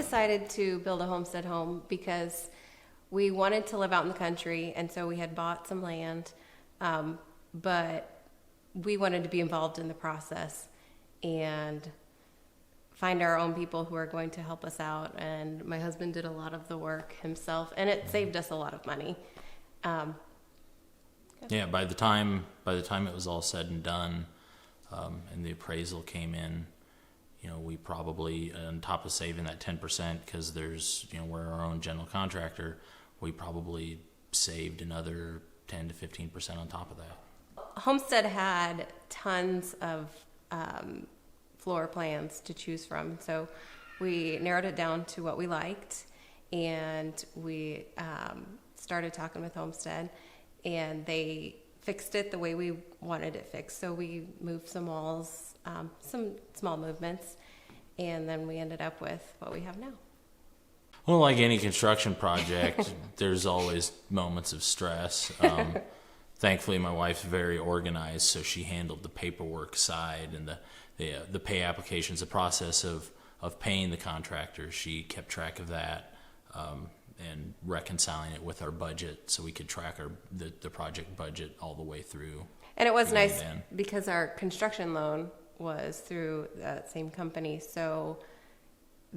decided to build a homestead home because we wanted to live out in the country, and so we had bought some land, but we wanted to be involved in the process and find our own people who are going to help us out. And my husband did a lot of the work himself, and it saved us a lot of money. Yeah, by the time it was all said and done, and the appraisal came in, we probably, on top of saving that 10%, because we're our own general contractor, we probably saved another 10 to 15% on top of that. Homestead had tons of floor plans to choose from, so we narrowed it down to what we liked, and we started talking with Homestead, and they fixed it the way we wanted it fixed. So we moved some walls, some small movements, and then we ended up with what we have now. Well, like any construction project, there's always moments of stress. Thankfully, my wife's very organized, so she handled the paperwork side and the pay applications, the process of paying the contractor. She kept track of that and reconciling it with our budget, so we could track the project budget all the way through. And it was nice because our construction loan was through that same company, so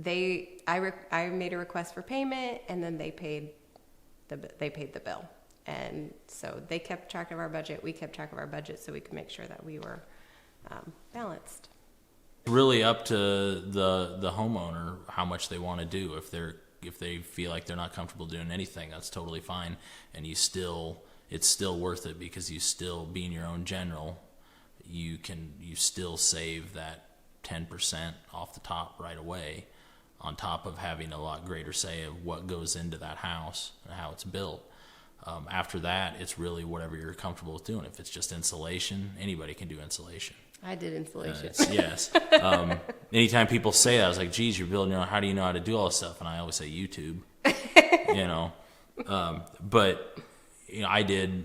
I made a request for payment, and then they paid the bill. And so they kept track of our budget, we kept track of our budget, so we could make sure that we were balanced. Really up to the homeowner how much they want to do. If they feel like they're not comfortable doing anything, that's totally fine. And it's still worth it, because you still, being your own general, you still save that 10% off the top right away, on top of having a lot greater say of what goes into that house and how it's built. After that, it's really whatever you're comfortable with doing. If it's just insulation, anybody can do insulation. I did insulation. Yes. Anytime people say that, I was like, geez, you're building your own, how do you know how to do all this stuff? And I always say YouTube, but I did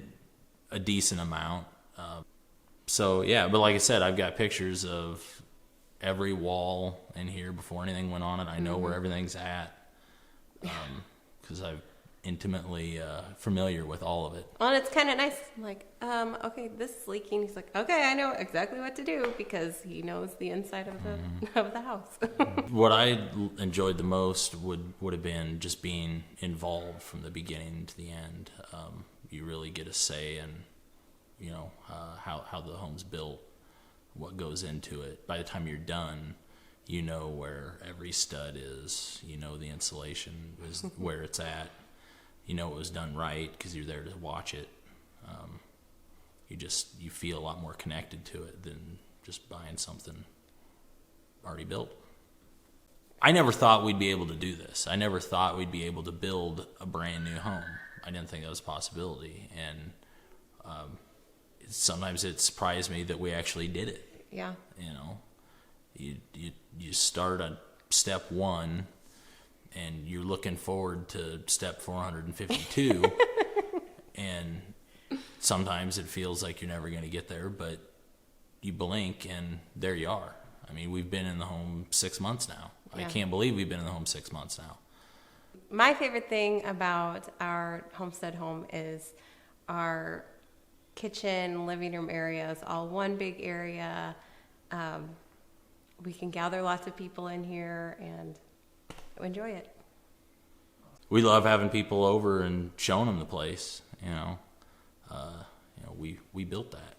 a decent amount. But like I said, I've got pictures of every wall in here before anything went on it. I know where everything's at, because I've intimately familiar with all of it. Well, and it's kind of nice. I'm like, okay, this is leaking. He's like, okay, I know exactly what to do, because he knows the inside of the house. What I enjoyed the most would have been just being involved from the beginning to the end. You really get a say in, how the home's built, what goes into it. By the time you're done, you know where every stud is. You know the insulation is where it's at. You know it was done right because you're there to watch it. You feel a lot more connected to it than just buying something already built. I never thought we'd be able to do this. I never thought we'd be able to build a brand new home. I didn't think that was a possibility. And sometimes it surprised me that we actually did it. Yeah. You start on step one, and you're looking forward to step 452, and sometimes it feels like you're never going to get there, but you blink and there you are. I mean, we've been in the home 6 months now. Yeah. I can't believe we've been in the home 6 months now. My favorite thing about our homestead home is our kitchen, living room areas, all one big area. We can gather lots of people in here and enjoy it. We love having people over and showing them the place. We built that.